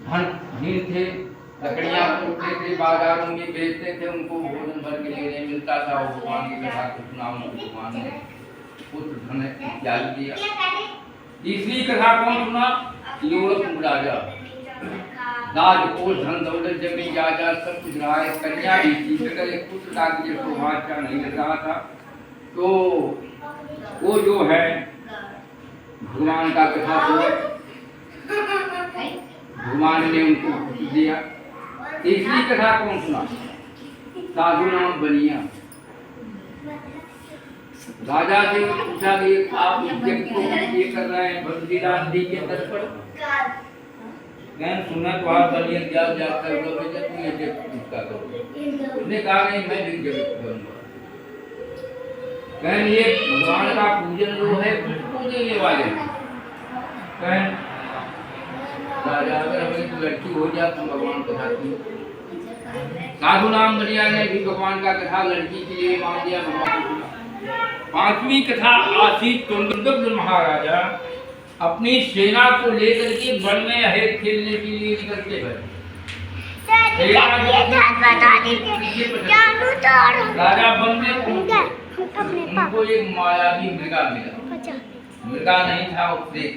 धन हीन थे, लकड़ियां तोड़ते थे, बाजारों में बेचते थे, उनको भोजन भर के लिए नहीं मिलता था। वो भगवान की कथा को सुना, उनको भगवान ने पुत्र धन इत्यादि दिया। तीसरी कथा कौन सुना? योरकुंड राजा, राजकोष धन दौलत जमी जायदाद सब कुछ रहा है, कन्या भी थी, मगर एक पुत्र का सौभाग्य नहीं लग रहा था। तो वो जो है भगवान का कथा भगवान ने उनको पुत्र दिया। तीसरी कथा कौन सुना? साधु नाम बनिया। राजा से पूछा कि आप यज्ञ को ये कर रहे हैं बद्रीनाथ नदी के तट पर, सुना तो आप बनिया क्या कर दो बेटा, तुम ये इसका करो। उसने कहा नहीं, मैं भी जगत करूंगा। ये भगवान का पूजन जो है किसको देने वाले हैं? राजा अगर हमें लड़की हो जाए तो भगवान कथा की। साधु नाम बनिया ने भी भगवान का कथा लड़की के लिए मान दिया। भगवान पांचवी कथा आशीष तुंगभद्र महाराजा अपनी सेना को लेकर के वन में अहेर खेलने के लिए निकलते हैं। राजा वन में उनको एक मायावी मृगा मिला। मृगा नहीं था, उससे